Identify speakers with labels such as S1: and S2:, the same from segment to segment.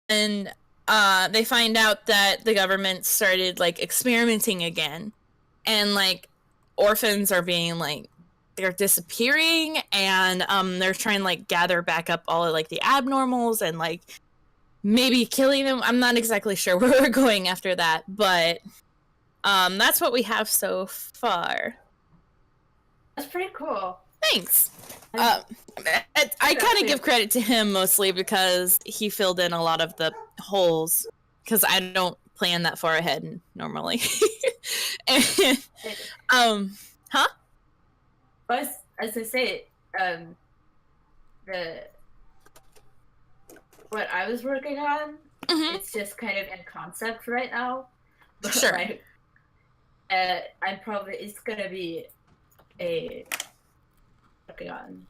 S1: and they find out that the government started like experimenting again, and like orphans are being like they're disappearing, and they're trying to like gather back up all of like the abnormals and like maybe killing them. I'm not exactly sure where we're going after that, but that's what we have so far.
S2: That's pretty cool.
S1: Thanks. I kind of give credit to him mostly because he filled in a lot of the holes, because I don't plan that far ahead normally. And, huh?
S2: As I say, what I was working on, it's just kind of in concept right now. But
S1: Sure.
S2: Like, I'm probably it's gonna be a working on,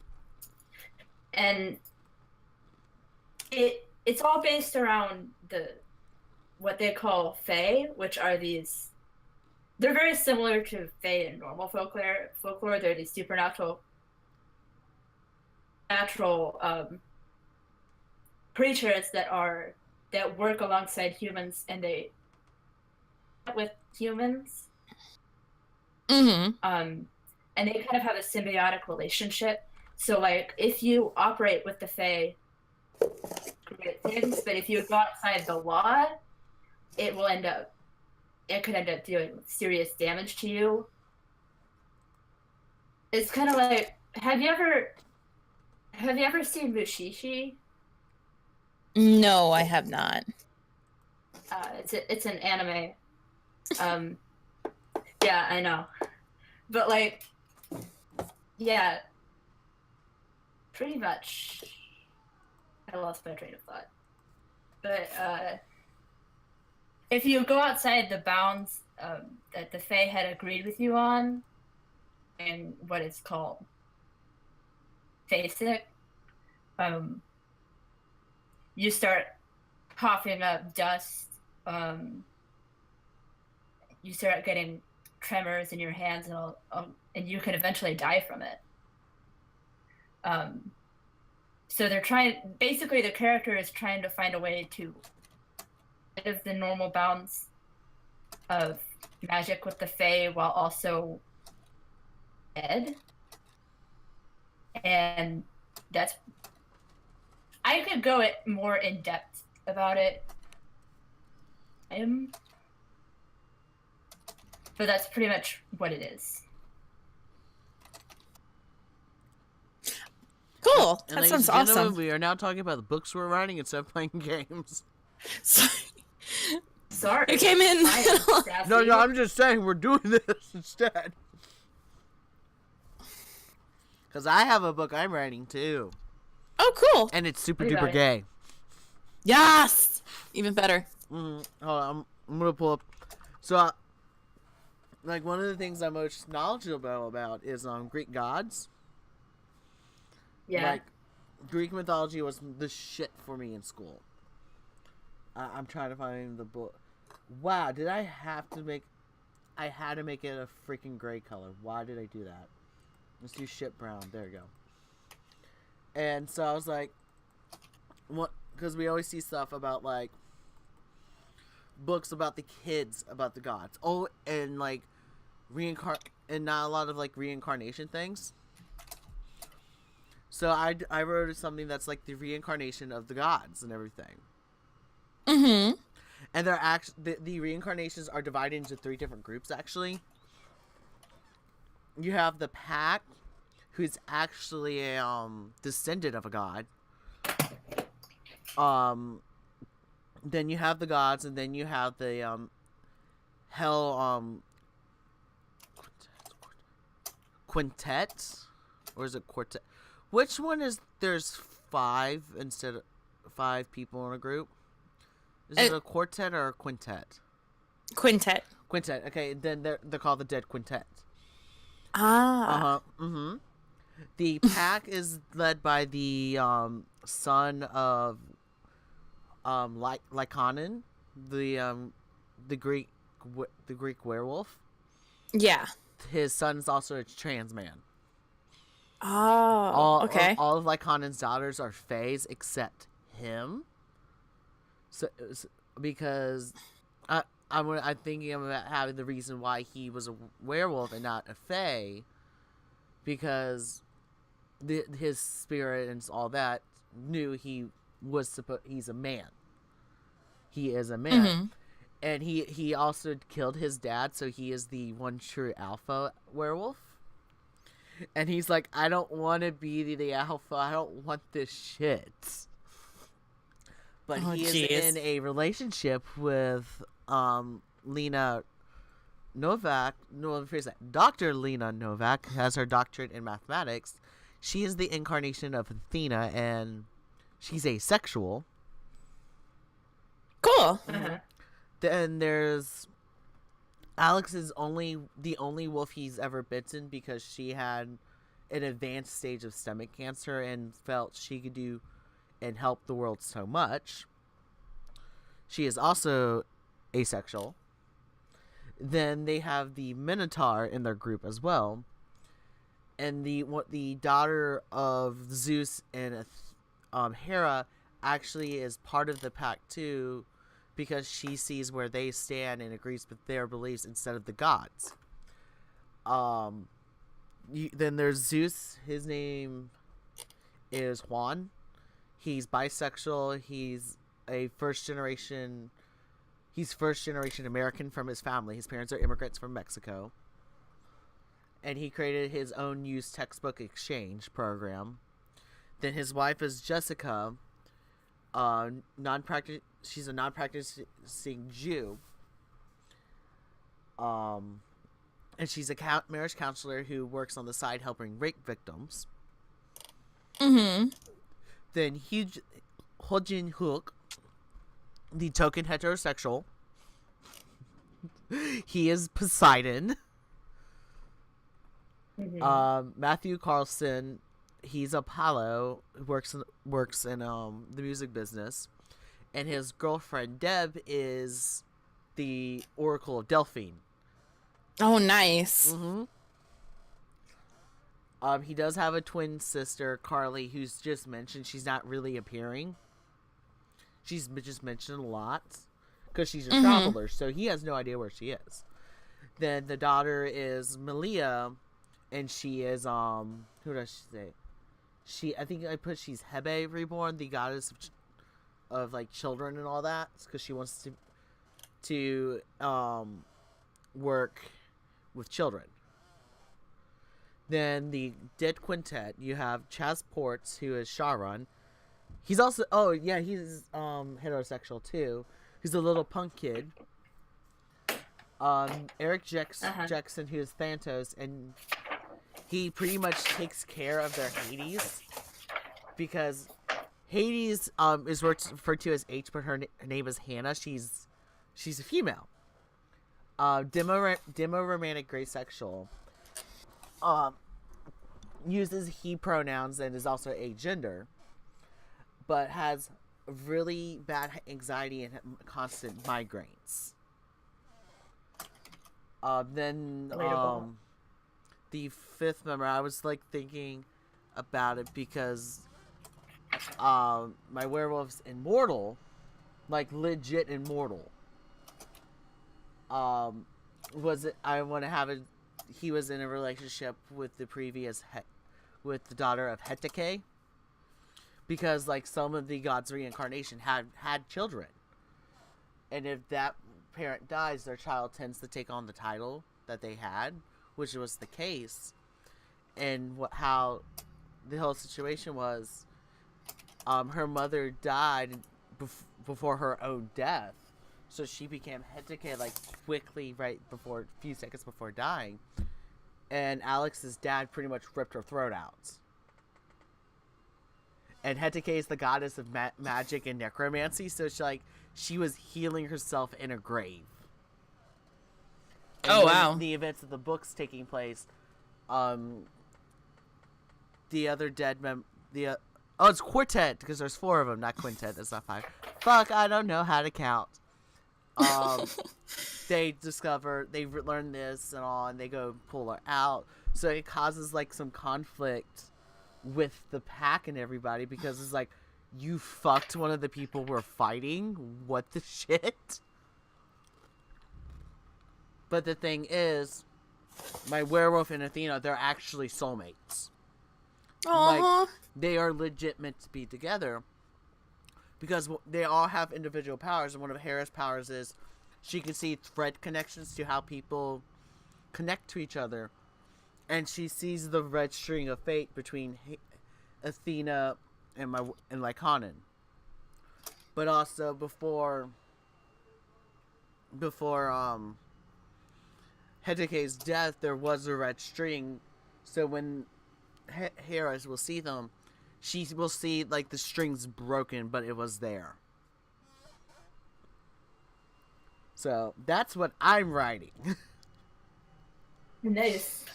S2: and it's all based around what they call fae, which are these. They're very similar to fae in normal folklore. They're these supernatural creatures that work alongside humans, and they with humans. And they kind of have a symbiotic relationship. So, like, if you operate with the fae, great things, but if you go outside the law, it could end up doing serious damage to you. It's kind of like, have you ever seen Mushishi?
S1: No, I have not.
S2: It's an anime. Yeah, I know. But like, yeah, pretty much. I lost my train of thought. But if you go outside the bounds that the Fae had agreed with you on, and what it's called, Fae-sick, you start coughing up dust. You start getting tremors in your hands, and you can eventually die from it. So basically the character is trying to find a way to out of the normal bounds of magic with the Fae while also dead. And I could go more in depth about it. But that's pretty much what it is.
S1: Cool. That sounds awesome.
S3: We are now talking about the books we're writing instead of playing games.
S2: Sorry.
S1: You came in.
S3: No, I'm just saying we're doing this instead. Because I have a book I'm writing too.
S1: Oh, cool.
S3: And it's super duper gay.
S1: Yes! Even better.
S3: Hold on, I'm going to pull up. So, like, one of the things I'm most knowledgeable about is Greek gods.
S2: Yeah.
S3: Like, Greek mythology was the shit for me in school. I'm trying to find the book. Wow, I had to make it a freaking gray color. Why did I do that? Let's do shit brown. There we go. And so I was like, what? Because we always see stuff about, like, books about the kids, about the gods. Oh, and, like, and not a lot of, like, reincarnation things. So I wrote something that's, like, the reincarnation of the gods and everything.
S1: Mm-hmm.
S3: And they're the reincarnations are divided into 3 different groups, actually. You have the pack, who's actually a descendant of a god. Then you have the gods, and then you have the hell quintet, or is it quartet? Which one is there's 5 instead of 5 people in a group? Is it a quartet or a quintet?
S1: Quintet.
S3: Quintet. Okay, then they're called the Dead Quintet.
S1: Ah.
S3: Mm-hmm. The pack is led by the son of Lycanon, the Greek werewolf.
S1: Yeah.
S3: His son's also a trans man.
S1: Oh. Okay.
S3: All of Lycanon's daughters are fays except him. Because I'm thinking about having the reason why he was a werewolf and not a fae, because his spirit and all that knew he's a man. He is a man.
S1: Mm-hmm.
S3: And he also killed his dad, so he is the one true alpha werewolf. And he's like, I don't want to be the alpha. I don't want this shit. But he is in a relationship with Lena Novak. No, let me phrase that. Dr. Lena Novak has her doctorate in mathematics. She is the incarnation of Athena, and she's asexual.
S1: Cool.
S2: Uh-huh.
S3: Then there's Alex is the only wolf he's ever bitten because she had an advanced stage of stomach cancer and felt she could do and help the world so much. She is also asexual. Then they have the Minotaur in their group as well, and the daughter of Zeus and Hera actually is part of the pack too, because she sees where they stand and agrees with their beliefs instead of the gods. Then there's Zeus. His name is Juan. He's bisexual. He's first generation American from his family. His parents are immigrants from Mexico. And he created his own used textbook exchange program. Then his wife is Jessica. She's a non-practicing Jew. And she's a marriage counselor who works on the side helping rape victims.
S1: Mm-hmm.
S3: Then Hojin Hook, the token heterosexual. He is Poseidon.
S2: Mm-hmm.
S3: Matthew Carlson, he's Apollo, who works in the music business, and his girlfriend Deb is the Oracle of Delphine.
S1: Oh, nice.
S3: Mm-hmm. He does have a twin sister, Carly, who's just mentioned. She's not really appearing. She's just mentioned a lot because she's a traveler, so he has no idea where she is. Then the daughter is Malia, and she is who does she say? I think she's Hebe reborn, the goddess of like children and all that, because she wants to work with children. Then the Dead Quintet, you have Chaz Ports, who is Sharon. He's also he's heterosexual too. He's a little punk kid. Eric Jackson, who is Thantos, and he pretty much takes care of their Hades, because Hades is referred to as H, but her name is Hannah. She's a female. Demo romantic gray sexual. Uses he pronouns and is also agender, but has really bad anxiety and constant migraines. Then the fifth member, I was like thinking about it because my werewolf's immortal, like legit immortal. He was in a relationship with with the daughter of Hetike, because like some of the gods' reincarnation had children, and if that parent dies, their child tends to take on the title that they had, which was the case. And how the whole situation was, her mother died before her own death, so she became Hetike like quickly, right before, a few seconds before dying. And Alex's dad pretty much ripped her throat out. And Hetike is the goddess of magic and necromancy, so she was healing herself in a grave. And
S1: wow!
S3: The events of the books taking place, the other dead it's quartet, because there's 4 of them, not quintet. That's not 5. Fuck, I don't know how to count. They learn this and all, and they go pull her out. So it causes like some conflict with the pack and everybody, because it's like, you fucked one of the people we're fighting? What the shit? But the thing is, my werewolf and Athena, they're actually soulmates.
S1: Aww.
S3: Like, they are legit meant to be together. Because they all have individual powers, and one of Hera's powers is she can see thread connections to how people connect to each other. And she sees the red string of fate between Athena and Lycaonen. But also before Heteke's death, there was a red string. So when Hera will see them, she will see like the string's broken, but it was there. So that's what I'm writing.
S2: Nice.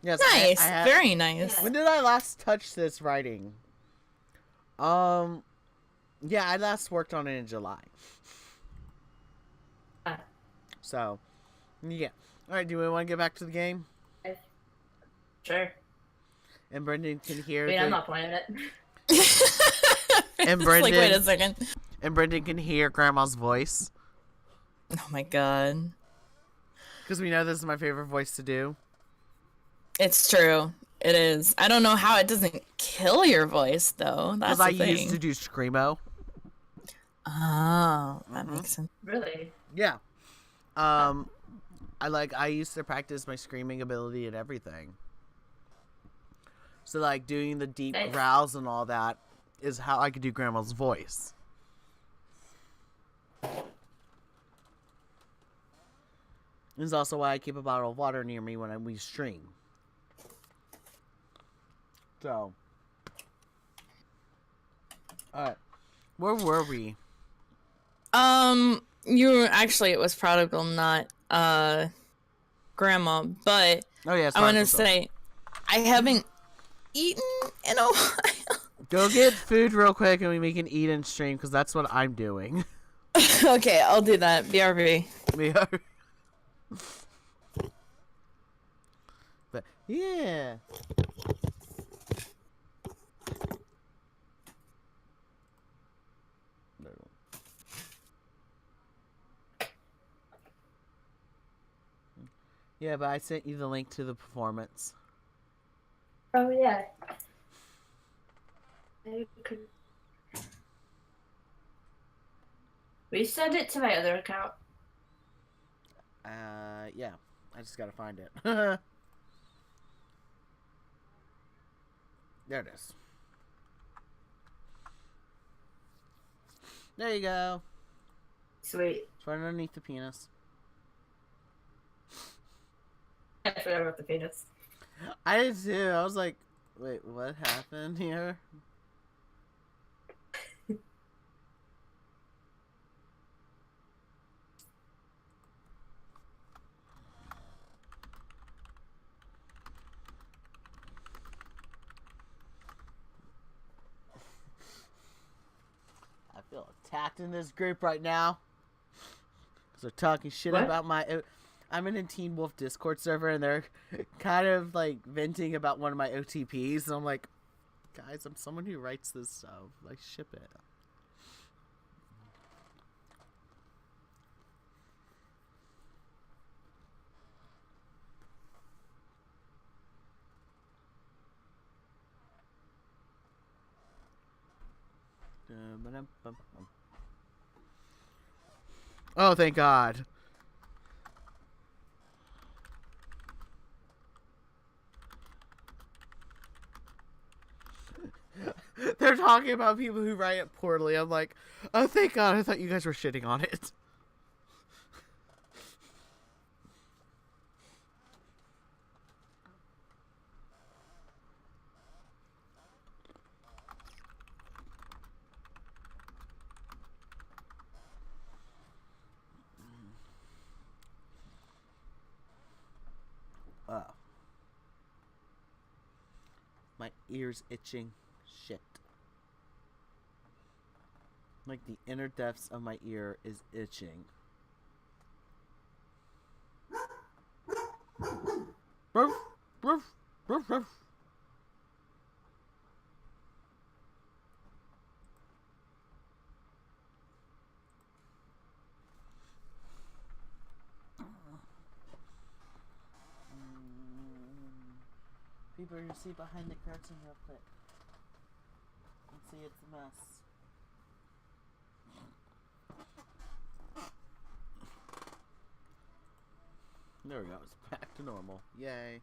S3: Yes,
S1: Nice.
S3: I
S1: Very nice.
S3: When did I last touch this writing? Yeah, I last worked on it in July. So, yeah. Alright, do we want to get back to the game?
S2: Sure.
S3: And Brendan can hear
S2: Wait, I'm not playing it.
S3: And
S1: It's
S3: Brendan,
S1: like, wait a second.
S3: And Brendan can hear Grandma's voice.
S1: Oh my god.
S3: Because we know this is my favorite voice to do.
S1: It's true. It is. I don't know how it doesn't kill your voice, though. That's
S3: Because
S1: the
S3: I
S1: thing.
S3: used to do Screamo.
S1: Oh, that makes sense.
S2: Really?
S3: Yeah. I used to practice my screaming ability and everything. So, like, doing the deep
S2: Nice.
S3: growls and all that is how I could do Grandma's voice. This is also why I keep a bottle of water near me when we stream. So. Alright. Where were we?
S1: It was Prodigal, not, Grandma, but
S3: Oh, yeah, it's
S1: I want to
S3: Prodigal.
S1: say, I haven't eaten in a while.
S3: Go get food real quick and we can eat and stream, because that's what I'm doing.
S1: Okay, I'll do that. BRB.
S3: We are. But, yeah. Yeah, but I sent you the link to the performance.
S2: Oh yeah. I could... Will you send it to my other account?
S3: Yeah. I just gotta find it. There it is. There you go.
S2: Sweet.
S3: It's right underneath the penis.
S2: I forgot about the penis.
S3: I did too. I was like, wait, what happened here? I feel attacked in this group right now. Because they're talking shit
S2: What?
S3: about my... I'm in a Teen Wolf Discord server, and they're kind of, like, venting about one of my OTPs, and I'm like, guys, I'm someone who writes this stuff. Like, ship it. Oh, thank God. They're talking about people who write it poorly. I'm like, oh, thank God. I thought you guys were shitting on it. My ear's itching. Shit. Like the inner depths of my ear is itching. Ruff, ruff, ruff, ruff. better see behind the curtain real quick. And see it's a mess. There we go. It's back to normal. Yay.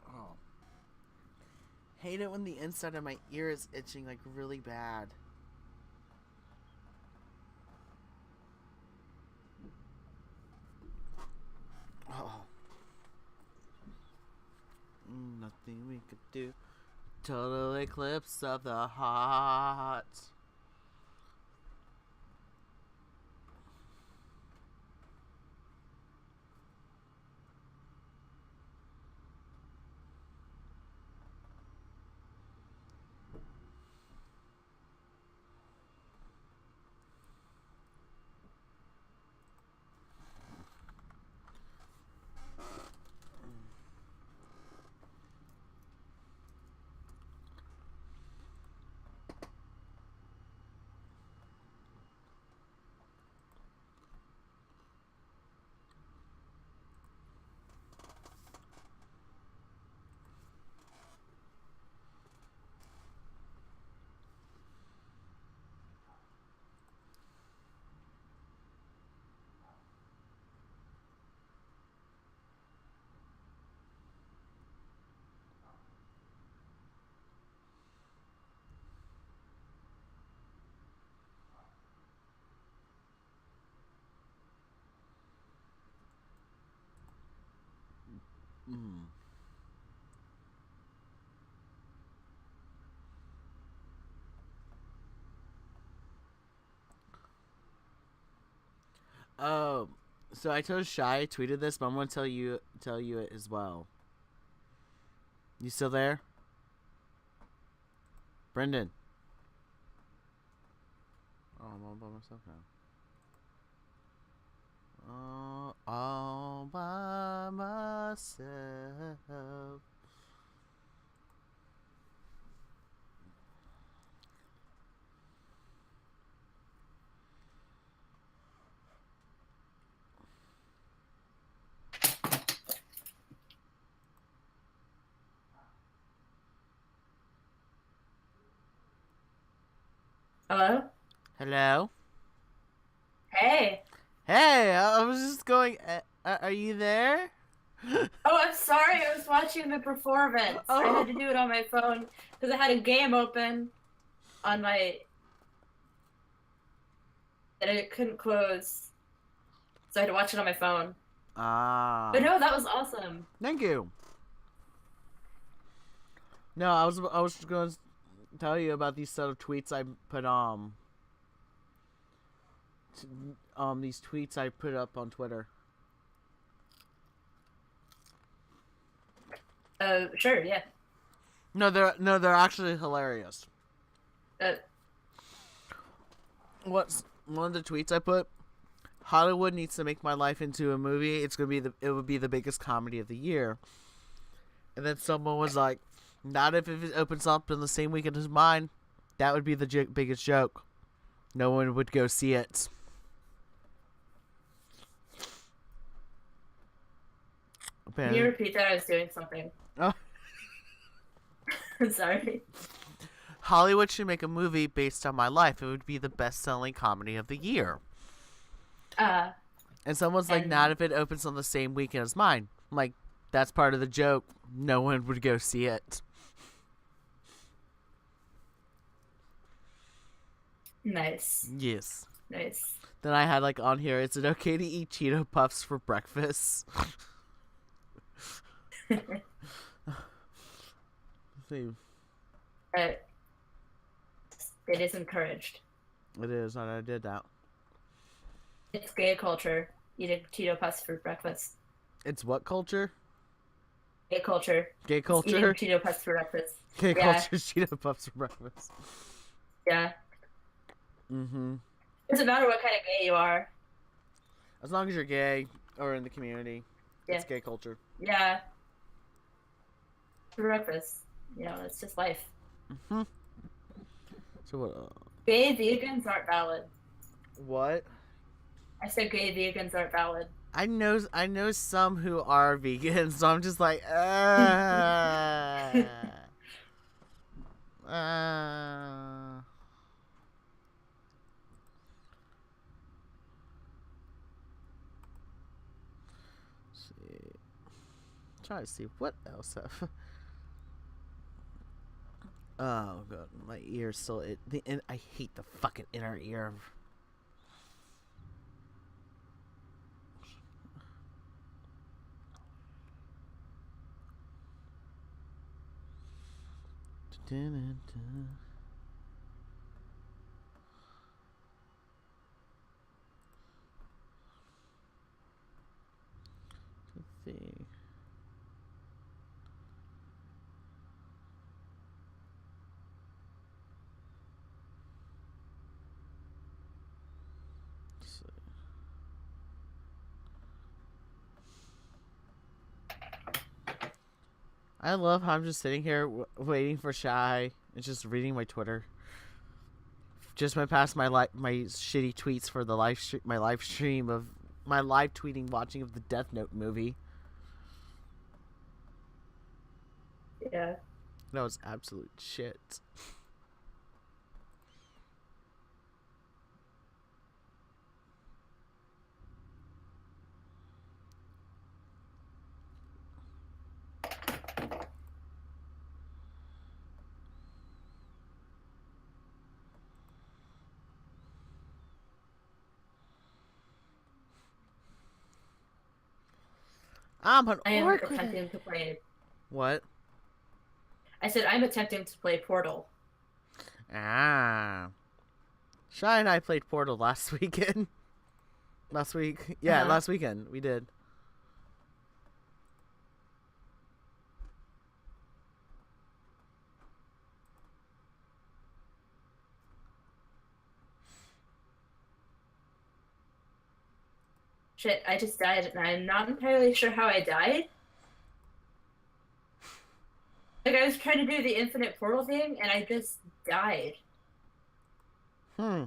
S3: Oh. Hate it when the inside of my ear is itching like really bad. Oh. Nothing we could do. Total eclipse of the heart. Mm. Oh, so I told Shy I tweeted this, but I'm gonna tell you it as well. You still there, Brendan? Oh, I'm all by myself now. Oh, all by myself.
S2: Hello?
S3: Hello.
S2: Hey.
S3: Hey, I was just going. Are you there?
S2: Oh, I'm sorry. I was watching the performance. I
S3: Oh.
S2: had to do it on my phone because I had a game open on my that I couldn't close, so I had to watch it on my phone.
S3: Ah.
S2: But no, that was awesome.
S3: Thank you. No, I was just going to tell you about these set of tweets I put these tweets I put up on Twitter.
S2: Sure, yeah.
S3: No, they're actually hilarious. What's one of the tweets I put? Hollywood needs to make my life into a movie. It would be the biggest comedy of the year. And then someone was like, not if it opens up in the same weekend as mine. That would be the biggest joke. No one would go see it.
S2: Can you repeat that? I was doing something.
S3: Oh.
S2: Sorry.
S3: Hollywood should make a movie based on my life. It would be the best-selling comedy of the year. And someone's like, not if it opens on the same weekend as mine. I'm like, that's part of the joke. No one would go see it.
S2: Nice.
S3: Yes.
S2: Nice.
S3: Then I had like on here, is it okay to eat Cheeto Puffs for breakfast? See.
S2: It is encouraged.
S3: It is, and I did that.
S2: It's gay culture. Eating Cheeto Puffs for breakfast.
S3: It's what culture?
S2: Gay culture.
S3: Gay culture?
S2: Eating Cheeto Puffs for breakfast.
S3: Gay
S2: Yeah.
S3: culture is Cheeto Puffs for breakfast.
S2: Yeah.
S3: Mm-hmm.
S2: Doesn't matter what kind of gay you are.
S3: As long as you're gay or in the community, it's
S2: Yeah.
S3: gay culture.
S2: Yeah. For breakfast. You know, it's just life.
S3: Mm-hmm. So what?
S2: Gay vegans aren't valid.
S3: What?
S2: I said gay vegans aren't valid.
S3: I know some who are vegans, so I'm just like, uh. See. Try to see what else have. Oh god, my ear's still I hate the fucking inner ear. Let's see. I love how I'm just sitting here waiting for Shy and just reading my Twitter. Just went past my shitty tweets for the my live stream of my live tweeting watching of the Death Note movie.
S2: Yeah.
S3: That was absolute shit. I'm an
S2: I am
S3: orc.
S2: attempting to play.
S3: What?
S2: I said I'm attempting to play Portal.
S3: Ah. Shy and I played Portal last weekend. Last week. Yeah, last weekend. We did.
S2: Shit, I just died, and I'm not entirely sure how I died. Like, I was trying to do the infinite portal thing, and I just died.
S3: Hmm.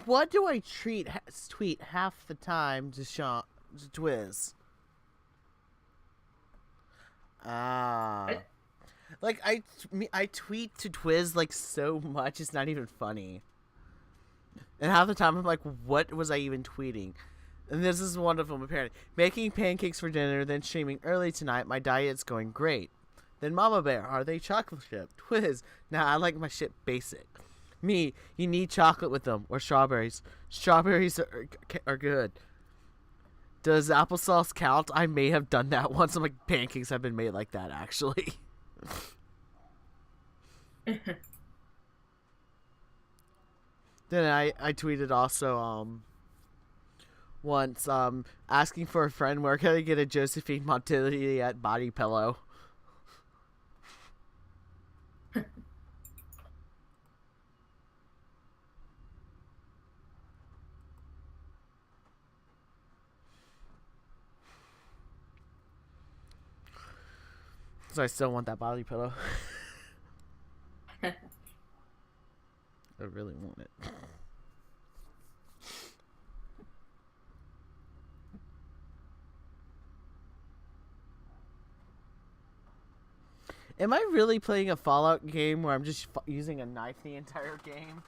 S3: What do I tweet half the time to Twiz? Ah. Like I tweet to Twiz like so much it's not even funny. And half the time I'm like, what was I even tweeting? And this is one of them apparently. Making pancakes for dinner, then streaming early tonight. My diet's going great. Then Mama Bear, are they chocolate chip? Twiz, nah, I like my shit basic. Me, you need chocolate with them or strawberries. Strawberries are good. Does applesauce count? I may have done that once. I'm like, pancakes have been made like that actually. Then I tweeted also once asking for a friend where can I get a Josephine Montiliat body pillow. So I still want that body pillow. I really want it. Am I really playing a Fallout game where I'm just using a knife the entire game?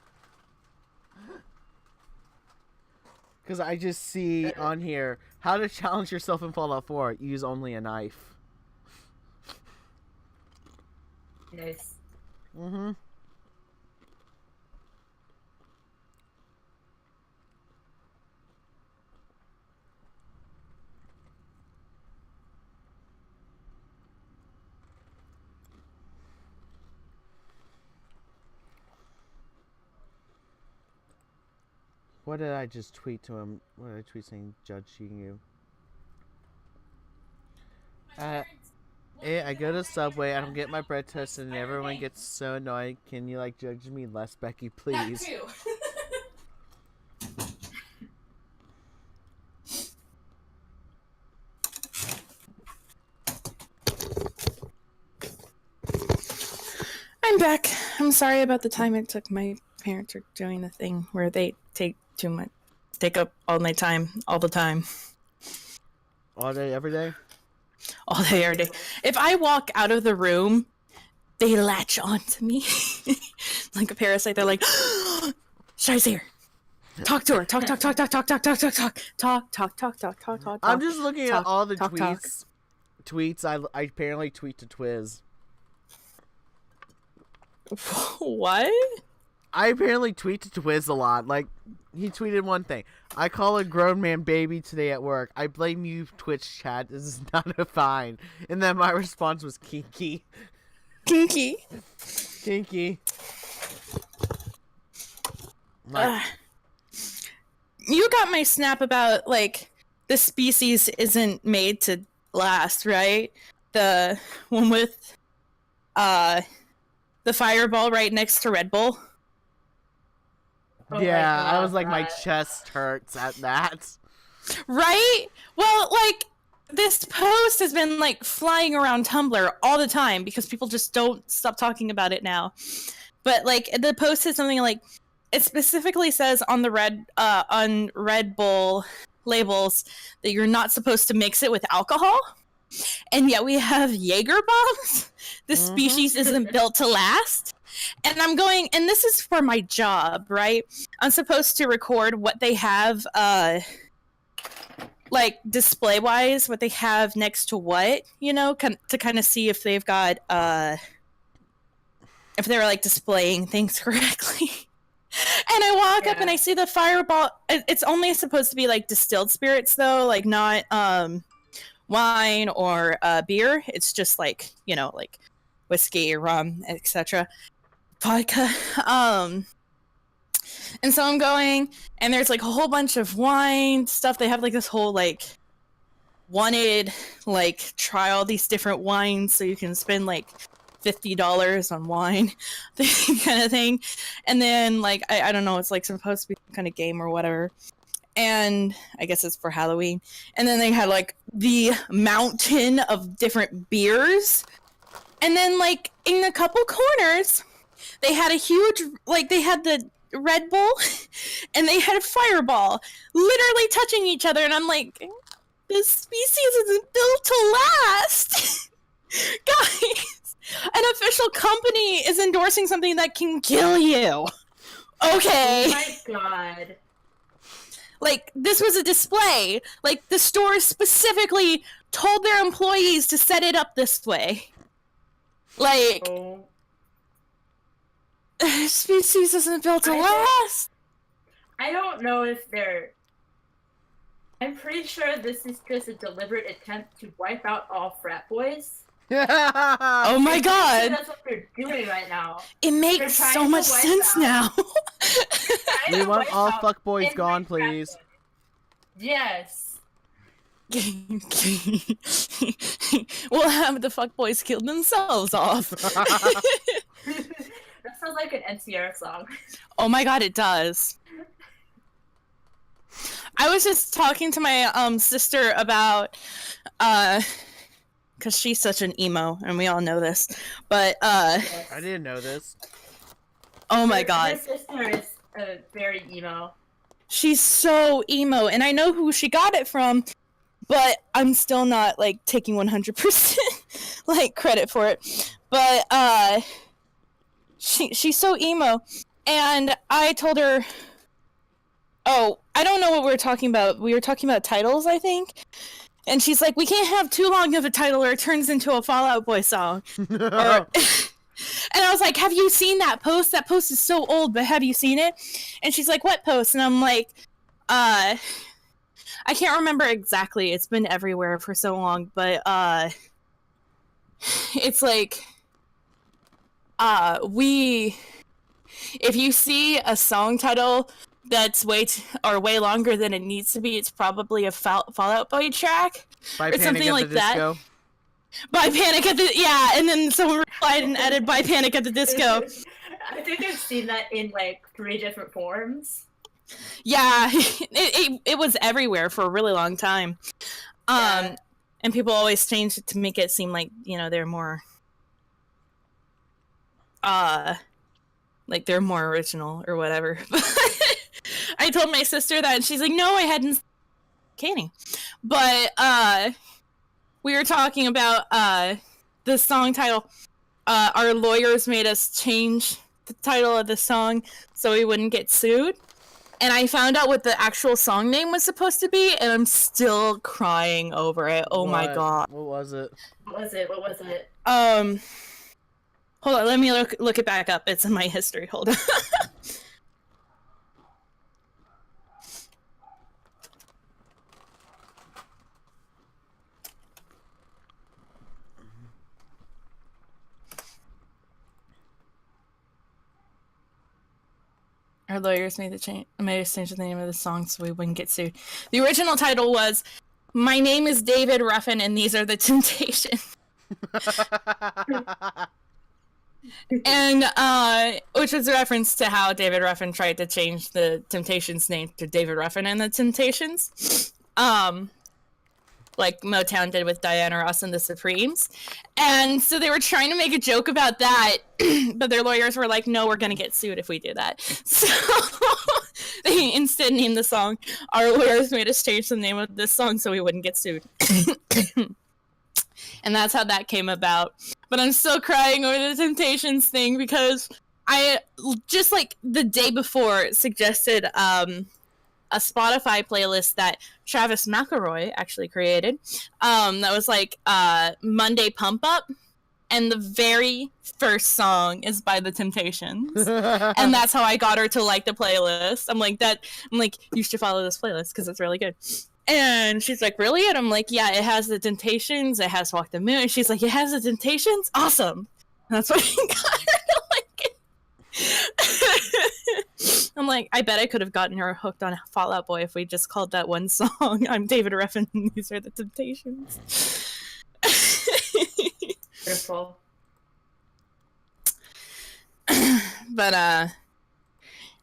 S3: Because I just see on here how to challenge yourself in Fallout 4. Use only a knife.
S2: Nice.
S3: Mm-hmm. What did I just tweet to him? What did I tweet saying judging you? I go to Subway, I don't get my bread toasted, and everyone gets so annoyed. Can you, like, judge me less, Becky, please?
S1: That too. I'm back. I'm sorry about the time it took. My parents are doing the thing where they take up all my time, all the time.
S3: All day, every day?
S1: All day, every day. If I walk out of the room, they latch onto me like a parasite. They're like, Shai's here. Talk to her. Talk.
S3: I'm just looking at all the
S1: talk.
S3: tweets I apparently tweet to Twiz.
S1: What?
S3: I apparently tweet to Twiz a lot. Like, he tweeted one thing. I call a grown man baby today at work. I blame you, Twitch chat. This is not a fine. And then my response was kinky.
S1: Kinky.
S3: Like,
S1: you got my snap about, like, the species isn't made to last, right? The one with, the fireball right next to Red Bull.
S2: Oh
S3: yeah,
S2: my God,
S3: I was like, my
S2: that-
S3: chest hurts at that.
S1: Right? Well, like, this post has been, like, flying around Tumblr all the time because people just don't stop talking about it now. But, like, the post says something like, it specifically says on the Red Bull labels that you're not supposed to mix it with alcohol. And yet we have Jaeger bombs. This species isn't built to last. And I'm going, and this is for my job, right? I'm supposed to record what they have, like, display-wise, what they have next to what, you know, to kind of see if they've got, if they're, like, displaying things correctly. And I walk up and I see the fireball. It's only supposed to be, like, distilled spirits, though, like, not, wine or beer. It's just, like, you know, like, whiskey, rum, etc. Vodka. And so I'm going, and there's, like, a whole bunch of wine stuff. They have, like, this whole, like, wanted, like, try all these different wines so you can spend, like, $50 on wine, kind of thing. And then, like, I don't know, it's, like, supposed to be some kind of game or whatever. And I guess it's for Halloween. And then they had, like, the mountain of different beers. And then, like, in a couple corners, they had a huge, like, they had the Red Bull and they had a Fireball literally touching each other. And I'm like, this species isn't built to last. Guys, an official company is endorsing something that can kill you. Okay.
S2: Oh my God.
S1: Like, this was a display. Like, the store specifically told their employees to set it up this way. Like, species isn't built to last.
S2: I don't know if they're... I'm pretty sure this is just a deliberate attempt to wipe out all frat boys.
S1: Oh my God.
S2: That's what they're doing right now.
S1: It makes so much sense now.
S3: We want all fuckboys gone, please.
S2: Yes.
S1: We'll have the fuckboys kill themselves off.
S2: That sounds like an NCR song.
S1: Oh my God, it does. I was just talking to my sister about because she's such an emo, and we all know this. But
S2: Yes.
S3: I didn't know this.
S1: oh my
S2: Her
S1: God,
S2: sister is very emo.
S1: she's so emo, and I know who she got it from, but I'm still not, like, taking 100% like credit for it. But she's so emo, and I told her, oh, I don't know what we were talking about. We were talking about titles, I think. And she's like, we can't have too long of a title or it turns into a Fall Out Boy song. And I was like, have you seen that post? That post is so old, but have you seen it? And she's like, what post? And I'm like, I can't remember exactly. It's been everywhere for so long, but it's like, if you see a song title that's way longer than it needs to be, it's probably a Fall Out Boy track
S3: By
S1: or
S3: Panic
S1: something
S3: at
S1: like
S3: the
S1: that.
S3: Disco.
S1: By Panic at the and then someone replied and added by Panic at the Disco.
S2: I think I've seen that in like 3 different forms.
S1: Yeah, it was everywhere for a really long time.
S2: Yeah.
S1: And people always changed it to make it seem like, you know, they're more like they're more original or whatever. I told my sister that and she's like, no, I hadn't canning. But we were talking about the song title. Our lawyers made us change the title of the song so we wouldn't get sued. And I found out what the actual song name was supposed to be, and I'm still crying over it. Oh my god.
S3: What was it?
S2: What was it?
S1: Hold on, let me look it back up. It's in my history. Hold on. Our lawyers made us change the name of the song so we wouldn't get sued. The original title was "My Name is David Ruffin and These Are the Temptations," and which was a reference to how David Ruffin tried to change the Temptations' name to David Ruffin and the Temptations, like Motown did with Diana Ross and the Supremes. And so they were trying to make a joke about that, but their lawyers were like, no, we're going to get sued if we do that. So they instead named the song, our lawyers made us change the name of this song so we wouldn't get sued. And that's how that came about. But I'm still crying over the Temptations thing because I, just like the day before, suggested a Spotify playlist that Travis McElroy actually created. That was like Monday Pump Up, and the very first song is by the Temptations, and that's how I got her to like the playlist. I'm like, you should follow this playlist because it's really good. And she's like, really? And I'm like, yeah, it has the Temptations, it has Walk the Moon. And she's like, it has the Temptations? Awesome. And that's what I got her to like it. I'm like, I bet I could have gotten her hooked on Fall Out Boy if we just called that one song I'm David Ruffin and These Are the Temptations.
S2: Beautiful.
S1: But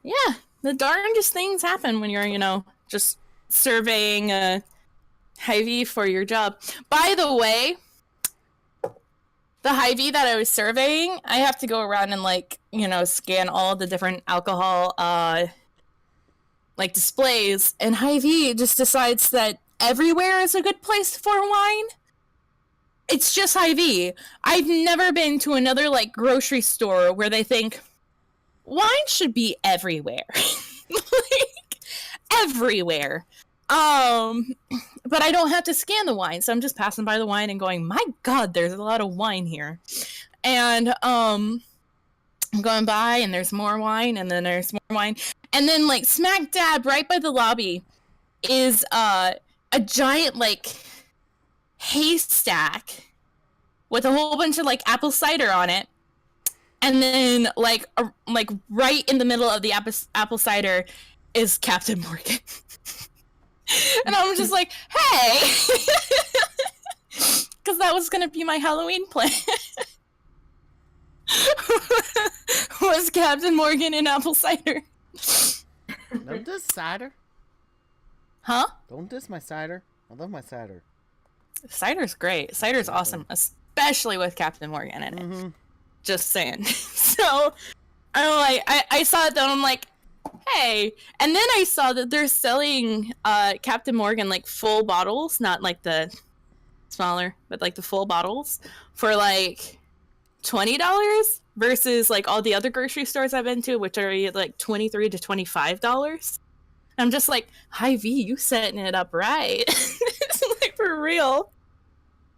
S1: yeah, the darndest things happen when you're, you know, just surveying a Hy-Vee for your job. By the way, the Hy-Vee that I was surveying, I have to go around and, like, you know, scan all the different alcohol, like, displays, and Hy-Vee just decides that everywhere is a good place for wine. It's just Hy-Vee. I've never been to another, like, grocery store where they think, wine should be everywhere. Like, everywhere. But I don't have to scan the wine, so I'm just passing by the wine and going, my god, there's a lot of wine here. And I'm going by and there's more wine and then there's more wine. And then, like, smack dab right by the lobby is a giant, like, haystack with a whole bunch of, like, apple cider on it. And then, like right in the middle of the apple cider is Captain Morgan. And I'm just like, hey! Because that was going to be my Halloween plan. Was Captain Morgan in apple cider.
S3: Don't diss cider.
S1: Huh?
S3: Don't diss my cider. I love my cider.
S1: Cider's great. Cider's awesome, especially with Captain Morgan in it.
S3: Mm-hmm.
S1: Just saying. So, I'm like, I saw it though, and I'm like, hey. And then I saw that they're selling Captain Morgan, like, full bottles, not like the smaller, but like the full bottles for like $20 versus like all the other grocery stores I've been to, which are like $23 to $25. I'm just like, Hy-Vee, you setting it up right. Like, for real.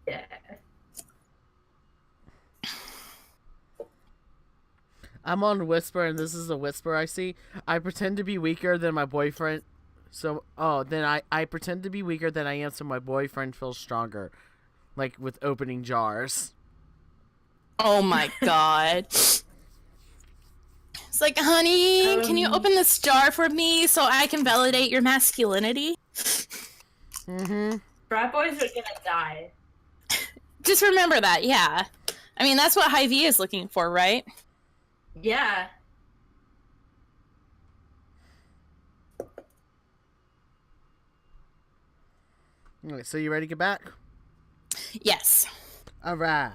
S2: Yeah.
S3: I'm on Whisper, and this is a whisper I see. I pretend to be weaker than my boyfriend. Then I pretend to be weaker than I am so my boyfriend feels stronger. Like with opening jars.
S1: Oh my god. It's like, honey, can you open this jar for me so I can validate your masculinity?
S3: Mm-hmm.
S2: Frat boys are gonna die.
S1: Just remember that, yeah. I mean, that's what Hy-Vee is looking for, right?
S2: Yeah.
S3: Alright, so you ready to get back?
S1: Yes.
S3: Alright.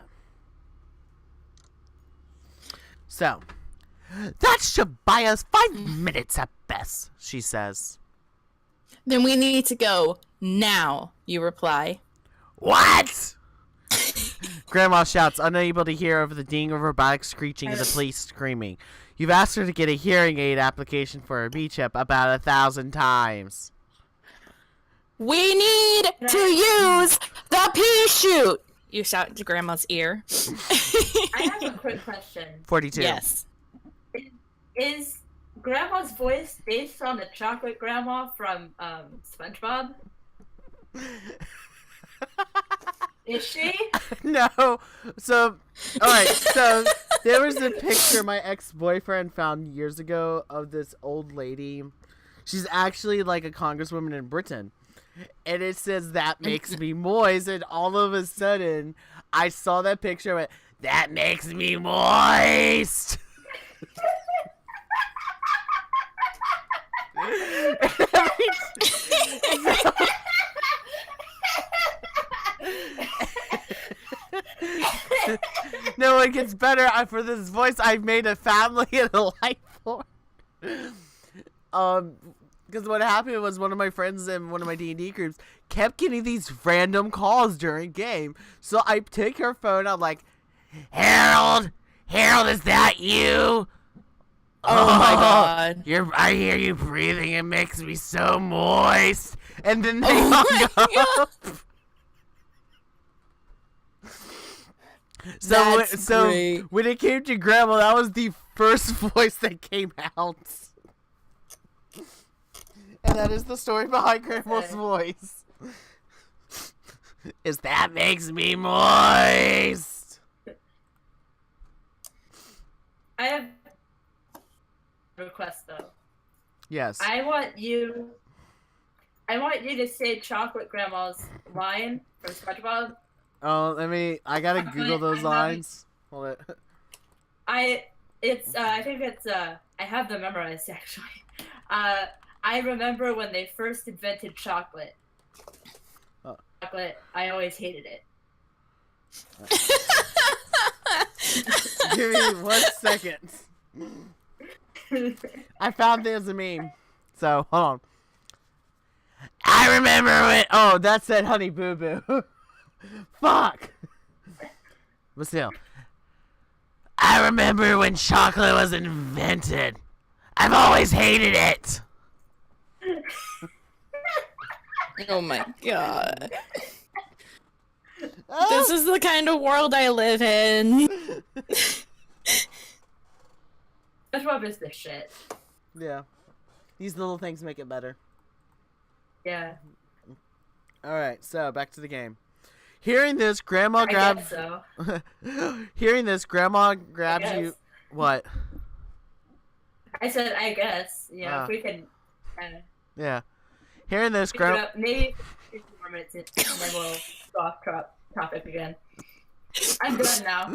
S3: So, that should buy us 5 minutes at best, she says.
S1: Then we need to go now, you reply.
S3: What? Grandma shouts, unable to hear over the ding of robotic screeching and the police screaming. You've asked her to get a hearing aid application for her B-chip about 1,000 times.
S1: We need to use the pea shoot! You shout into Grandma's ear.
S2: I have a quick question.
S3: 42.
S1: Yes.
S2: Is Grandma's voice based on the chocolate grandma from SpongeBob? Is she?
S3: No. So, alright, so there was a picture my ex-boyfriend found years ago of this old lady. She's actually like a congresswoman in Britain. And it says, that makes me moist. And all of a sudden, I saw that picture and went, that makes me moist. No, it gets better. For this voice, I've made a family and a life for. Because what happened was one of my friends in one of my D&D groups kept getting these random calls during game. So I take her phone. I'm like, Harold, is that you?
S1: Oh my god.
S3: I hear you breathing. It makes me so moist. And then they
S1: Oh
S3: hung
S1: my
S3: up. So
S1: great.
S3: when it came to Grandma, that was the first voice that came out. And that is the story behind Grandma's voice. Is that makes me moist.
S2: I have a request though.
S3: Yes.
S2: I want you to say chocolate grandma's line from SpongeBob.
S3: Oh, I gotta Google those lines. Hold it.
S2: I think it's I have them memorized actually. I remember when they first invented chocolate.
S3: Oh.
S2: Chocolate, I always hated it.
S3: Give me 1 second. I found there's a meme. So, hold on. I remember when... Oh, that said Honey Boo Boo. Fuck. But still. I remember when chocolate was invented. I've always hated it.
S1: Oh my god. This is the kind of world I live in.
S2: SpongeBob is the shit.
S3: Yeah. These little things make it better.
S2: Yeah.
S3: Alright, so back to the game. Hearing this, Grandma grabs...
S2: so.
S3: Hearing this, Grandma grabs you... What?
S2: I said, I guess. Yeah, if we can...
S3: Yeah. Hearing this, Grandma...
S2: Maybe 15 more minutes and then we'll go off topic again. I'm done now.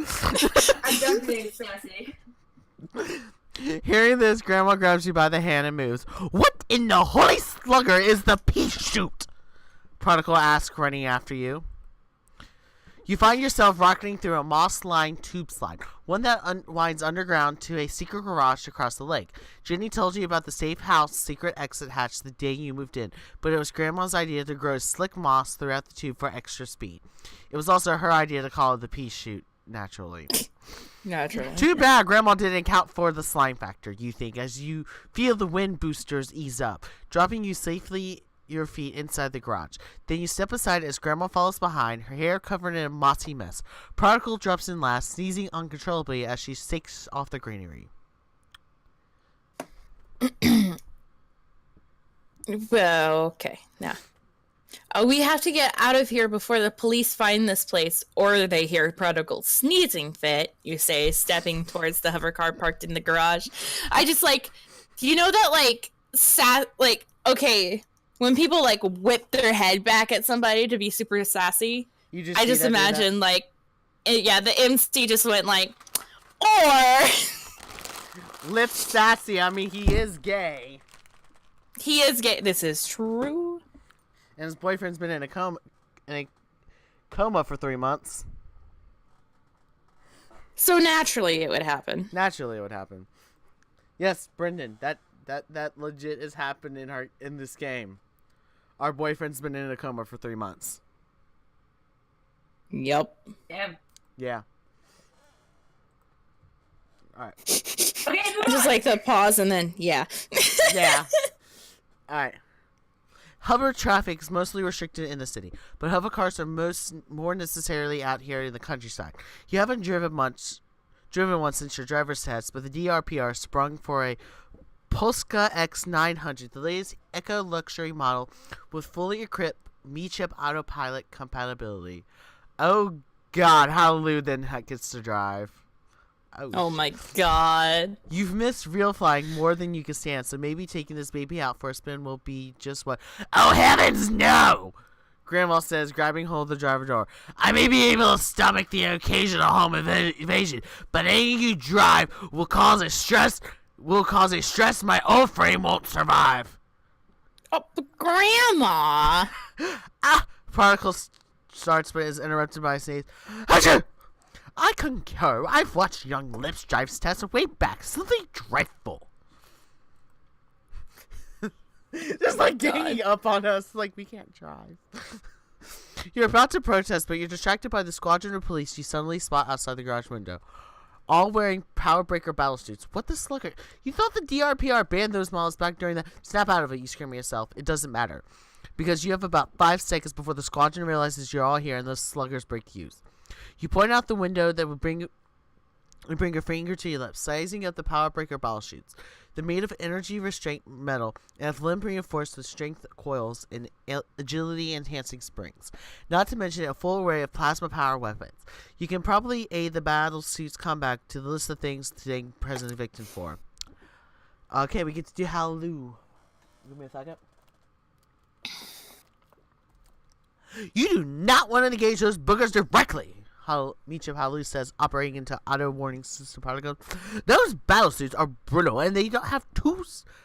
S2: I'm done being sassy.
S3: Hearing this, Grandma grabs you by the hand and moves. What in the holy slugger is the pea shoot? Prodigal asks, running after you. You find yourself rocketing through a moss-lined tube slide, one that winds underground to a secret garage across the lake. Jenny told you about the safe house secret exit hatch the day you moved in, but it was Grandma's idea to grow slick moss throughout the tube for extra speed. It was also her idea to call it the pea shoot. naturally.
S1: Naturally.
S3: Too bad Grandma didn't account for the slime factor, you think, as you feel the wind boosters ease up, dropping you safely your feet inside the garage. Then you step aside as Grandma follows behind, her hair covered in a mossy mess. Prodigal drops in last, sneezing uncontrollably as she shakes off the greenery.
S1: Well, okay. Now, we have to get out of here before the police find this place, or they hear Prodigal's sneezing fit, you say, stepping towards the hover car parked in the garage. I just, like, you know that, like, okay, when people, like, whip their head back at somebody to be super sassy, I just imagine, like, the MC just went, like, or...
S3: Lips sassy, I mean, he is gay.
S1: He is gay. This is true.
S3: And his boyfriend's been in a coma for 3 months.
S1: So naturally it would happen.
S3: Naturally it would happen. Yes, Brendan, that legit has happened in this game. Our boyfriend's been in a coma for 3 months.
S1: Yep.
S2: Damn.
S3: Yeah. Alright.
S2: Okay,
S1: I just like the pause and then, yeah.
S3: Yeah. Alright. Hover traffic is mostly restricted in the city, but hover cars are more necessarily out here in the countryside. You haven't driven one since your driver's test, but the DRPR sprung for a Polska X900, the latest eco luxury model with fully equipped Mi-chip autopilot compatibility. Oh God, how Lou then gets to drive.
S1: Oh my God.
S3: You've missed real flying more than you can stand, so maybe taking this baby out for a spin will be just what... Oh heavens, no! Grandma says, grabbing hold of the driver door. I may be able to stomach the occasional home invasion, but anything you drive will cause a stress my old frame won't survive.
S1: Oh, but Grandma!
S3: Prodigal starts, but is interrupted by a sneeze. Achoo! I concur. I've watched young Lips drive's test way back. Something dreadful. Just like ganging up on us, like we can't drive. You're about to protest, but you're distracted by the squadron of police you suddenly spot outside the garage window. All wearing power breaker battle suits. What the slugger? You thought the DRPR banned those models back during the... Snap out of it, you scream at yourself. It doesn't matter. Because you have about 5 seconds before the squadron realizes you're all here and those sluggers break use. You point out the window that would bring your finger to your lips, sizing up the power breaker battle chutes. They're made of energy restraint metal and have limb reinforced with strength coils and agility enhancing springs. Not to mention a full array of plasma power weapons. You can probably aid the battle suit's comeback to the list of things to thank President Victor for. Okay, we get to do Hallelujah. Give me a second. You do not want to engage those boogers directly, Mi-chip Hallelujah says, operating into auto warning system protocol. Those battlesuits are brittle, and they don't have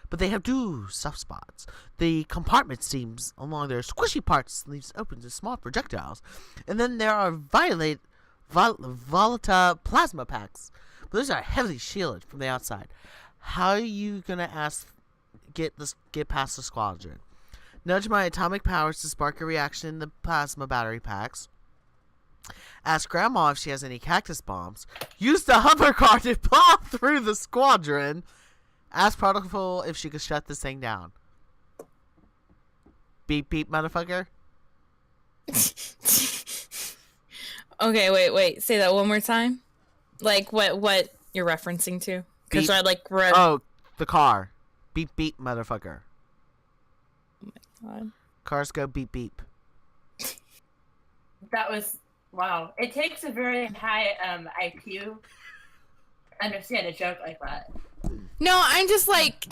S3: but they have two soft spots. The compartment seams along their squishy parts leaves open to small projectiles, and then there are volatile plasma packs. But those are heavily shielded from the outside. How are you gonna get past the squadron? Nudge my atomic powers to spark a reaction in the plasma battery packs. Ask Grandma if she has any cactus bombs. Use the hover car to plow through the squadron. Ask Prodigal if she could shut this thing down. Beep beep, motherfucker.
S1: Okay, wait. Say that one more time. Like what you're referencing to? Because I like read.
S3: Oh, the car. Beep beep, motherfucker.
S1: God.
S3: Cars go beep beep.
S2: That was wow. It takes a very high IQ to understand a joke like that.
S1: No, I'm just like,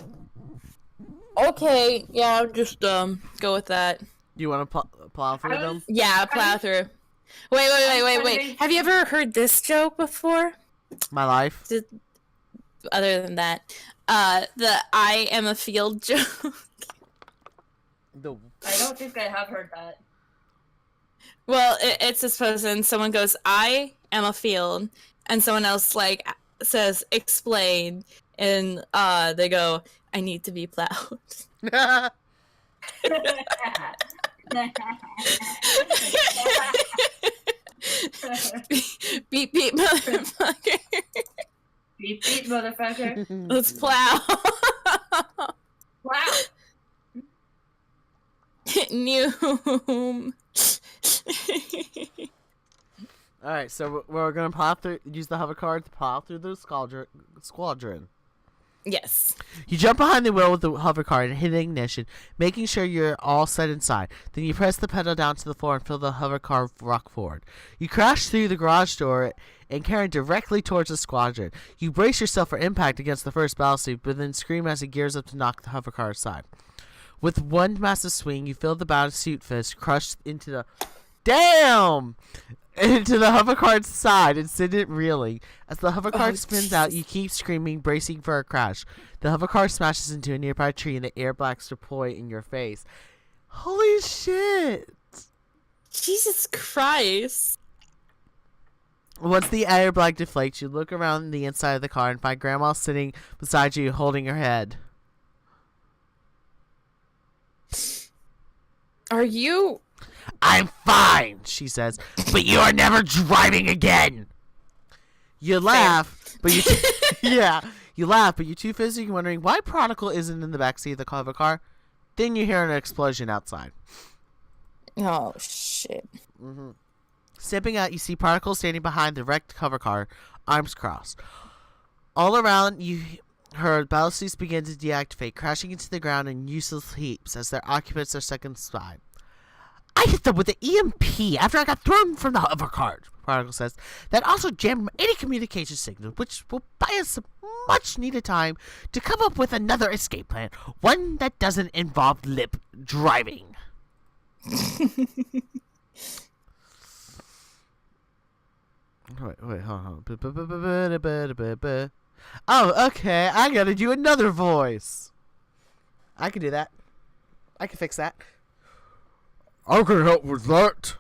S1: okay, yeah, just go with that.
S3: You want to plow through them?
S1: Yeah, plow through. Wait. Have you ever heard this joke before?
S3: My life.
S1: Other than that, the I am a field joke.
S2: I don't think I have heard that.
S1: Well, it's this person. Someone goes, "I am a field," and someone else like says, "Explain," and they go, "I need to be plowed." Beep beep, motherfucker.
S2: Beep beep, motherfucker.
S1: Let's plow.
S2: Wow.
S1: Noom.
S3: All right, so we're gonna plow through. Use the hover card to plow through the squadron.
S1: Yes.
S3: You jump behind the wheel with the hover card and hit ignition, making sure you're all set inside. Then you press the pedal down to the floor and feel the hover car rock forward. You crash through the garage door and carry directly towards the squadron. You brace yourself for impact against the first battleship, but then scream as it gears up to knock the hover car aside. With one massive swing, you feel the battlesuit fist crush into the into the hover card's side and send it reeling. As the hover card spins out, you keep screaming, bracing for a crash. The hover car smashes into a nearby tree and the air blacks deploy in your face. Holy shit!
S1: Jesus Christ.
S3: Once the air black deflates, you look around the inside of the car and find Grandma sitting beside you holding her head.
S1: Are you...
S3: I'm fine, she says, but you are never driving again. You laugh, but you you laugh, but you're too busy wondering why Prodigal isn't in the backseat of the hover car. Then you hear an explosion outside.
S1: Oh, shit.
S3: Mm-hmm. Stepping out, you see Prodigal standing behind the wrecked hover car, arms crossed. All around, you heard battlesuits begin to deactivate, crashing into the ground in useless heaps as their occupants are stuck inside. I hit them with an EMP after I got thrown from the hover car, Prodigal says. That also jammed any communication signal, which will buy us some much-needed time to come up with another escape plan, one that doesn't involve lip driving. Wait, hold on. Oh, okay, I gotta do another voice. I can do that. I can fix that. I can help with that.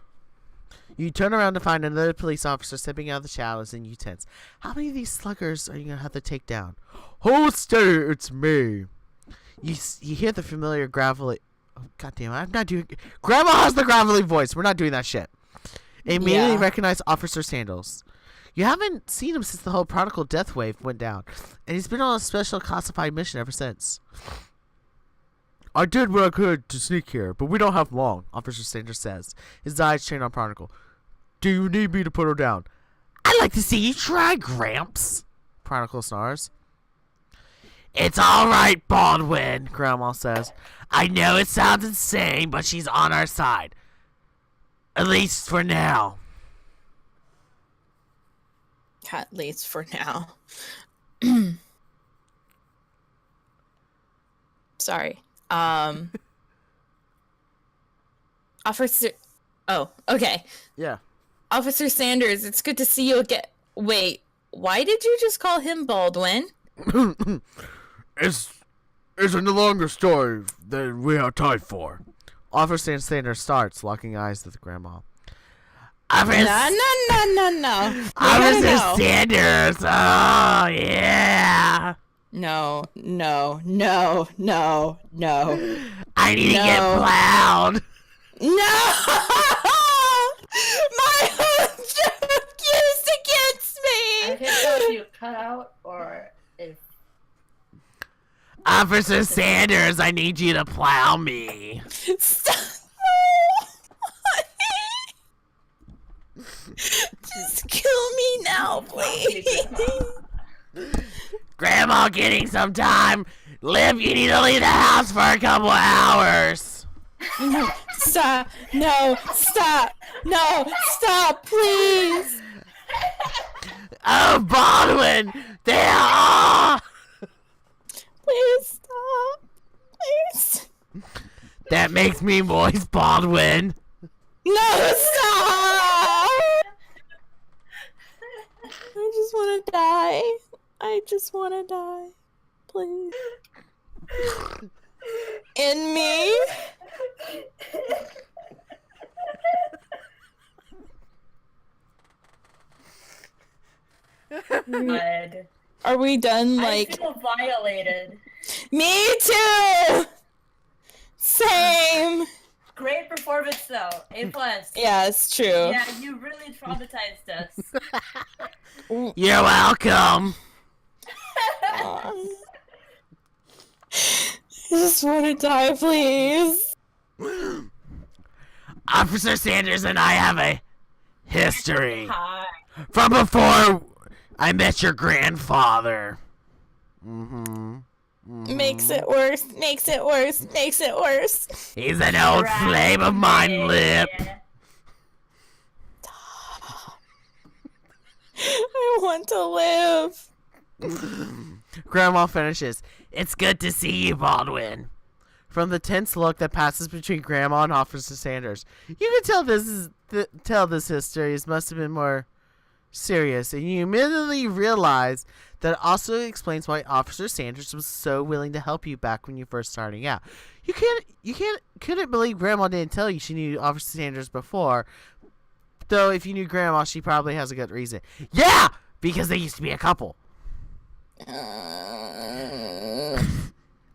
S3: You turn around to find another police officer stepping out of the shadows and you tense. How many of these sluggers are you gonna have to take down? Hold steady, it's me. You hear the familiar gravelly... Oh, God damn it, I'm not doing... Grandma has the gravelly voice. We're not doing that shit. Immediately recognize Officer Sandals. You haven't seen him since the whole Prodigal death wave went down, and he's been on a special classified mission ever since. I did what I could to sneak here, but we don't have long, Officer Sanders says. His eyes train on Prodigal. Do you need me to put her down? I'd like to see you try, Gramps, Prodigal snarls. It's alright, Baldwin, Grandma says. I know it sounds insane, but she's on our side. At least for now.
S1: At least for now. Sorry. Officer... Oh, okay.
S3: Yeah.
S1: Officer Sanders, it's good to see you again. Wait, why did you just call him Baldwin?
S3: It's a longer story than we have time for. Officer Sanders starts, locking eyes with Grandma.
S1: No.
S3: Officer Sanders, oh yeah.
S1: No.
S3: I need to get plowed.
S1: No! My own joke used against me!
S2: I can't tell if you cut out or if...
S3: Officer Sanders, I need you to plow me.
S1: Stop! Just kill me now, please.
S3: Grandma getting some time. Liv, you need to leave the house for a couple hours.
S1: Stop. No, stop. No, stop, please.
S3: Oh, Baldwin. Damn.
S1: Please stop. Please.
S3: That makes me voice Baldwin.
S1: No, stop. I just want to die. I just want to die. Please. In me?
S2: God.
S1: Are we done,
S2: I feel violated.
S1: Me too! Same!
S2: Great performance, though. A+.
S1: Yeah, it's true.
S2: Yeah, you really traumatized us.
S3: You're welcome.
S1: I just want to die, please.
S3: Officer Sanders and I have a history
S2: Hi.
S3: from before I met your grandfather.
S1: Makes it worse. Makes it worse. Makes it worse.
S3: He's an old flame of mine, Lip.
S1: I want to live.
S3: Grandma finishes. It's good to see you, Baldwin. From the tense look that passes between Grandma and Officer Sanders, you can tell this history must have been more serious, and you immediately realize that it also explains why Officer Sanders was so willing to help you back when you first starting out. You couldn't believe Grandma didn't tell you she knew Officer Sanders before. Though if you knew Grandma, she probably has a good reason. Yeah, because they used to be a couple.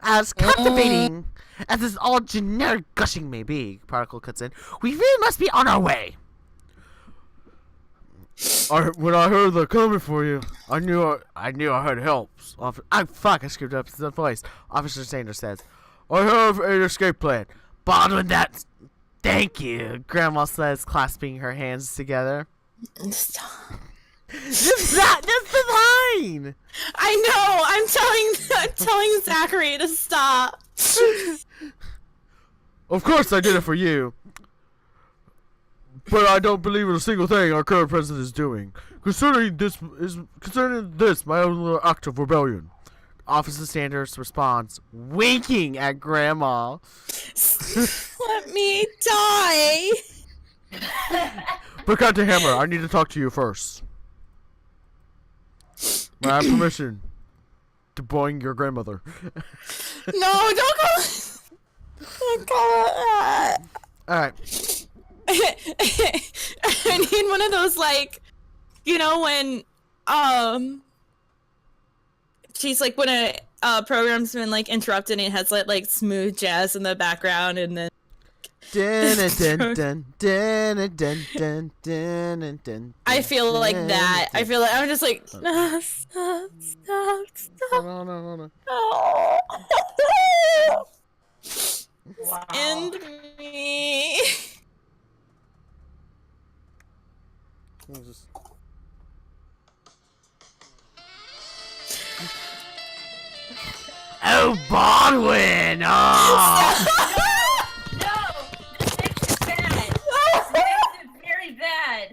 S3: As captivating as this all generic gushing may be, Particle cuts in, we really must be on our way. When I heard the coming for you, I knew I had help. I screwed up the voice. Officer Sanders says, I have an escape plan. Baldwin, thank you, Grandma says, clasping her hands together.
S1: Stop.
S3: That's the line.
S1: I know. I'm telling Zachary to stop.
S3: Of course I did it for you. But I don't believe in a single thing our current president is doing. Concerning this, my own little act of rebellion. Officer Sanders responds, winking at Grandma.
S1: Let me die.
S3: But Captain Hammer, I need to talk to you first. I have permission to boing your grandmother.
S1: No, don't go. Don't call it that.
S3: Alright.
S1: I need one of those, like, you know, when she's like, when a program's been like interrupted and it has like smooth jazz in the background, and then I feel like that. I feel like I'm just like, stop.
S3: No.
S1: Oh.
S2: Wow.
S1: End me.
S3: Oh, Baldwin! Oh!
S2: No! This makes it bad. This makes it very bad.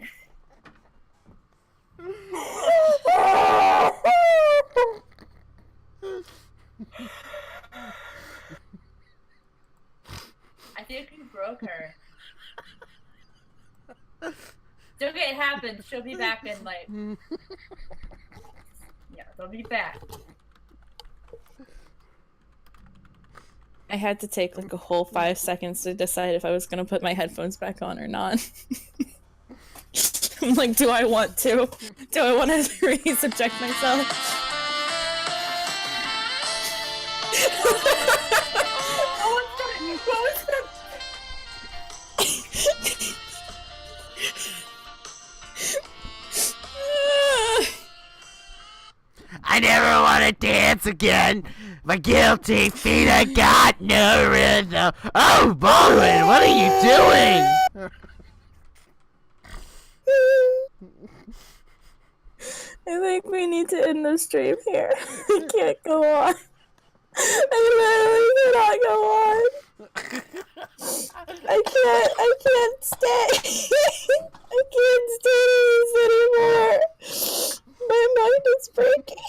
S2: I think you broke her. It's okay, it happens. She'll be back in like... Yeah, they'll be back.
S1: I had to take like a whole 5 seconds to decide if I was gonna put my headphones back on or not. I'm like, do I want to? Do I want to re-subject myself?
S2: What was that?
S3: I never want to dance again. My guilty feet have got no rhythm. Oh, Baldwin, what are you doing?
S1: I think we need to end the stream here. I can't go on. I literally cannot go on. I can't stay. I can't stay this anymore. My mind is breaking.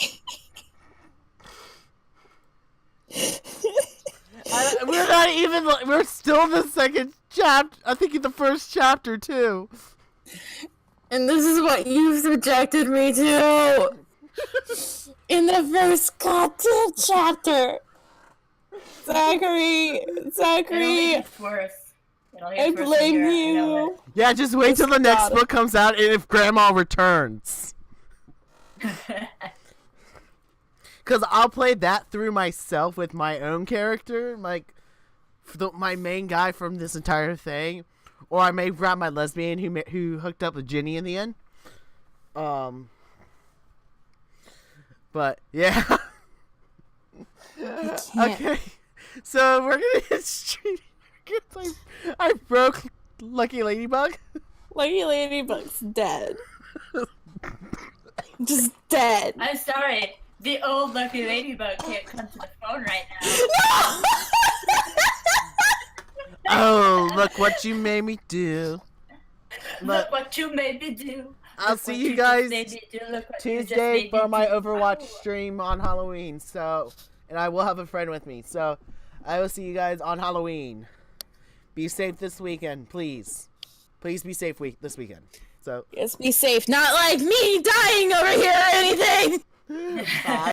S3: We're not even, we're still in the second chapter. I think in the first chapter, too.
S1: And this is what you subjected me to. In the first goddamn chapter. Zachary.
S2: It's worse.
S1: I blame you.
S3: Yeah, just wait till the next book comes out and if Grandma returns. Because I'll play that through myself with my own character, like, my main guy from this entire thing, or I may grab my lesbian who hooked up with Ginny in the end. But yeah. Okay, so we're gonna hit street. I broke Lucky Ladybug.
S1: Lucky Ladybug's dead. Just dead.
S2: I'm sorry. The old Lucky Ladybug can't come to the phone right now.
S3: Oh, look what you made me do.
S2: Look what you made me do.
S3: I'll see you guys Tuesday for my Overwatch stream on Halloween. So, and I will have a friend with me. So, I will see you guys on Halloween. Be safe this weekend, please. Please be safe this weekend. So,
S1: yes, be safe. Not like me dying over here or anything.
S3: bye.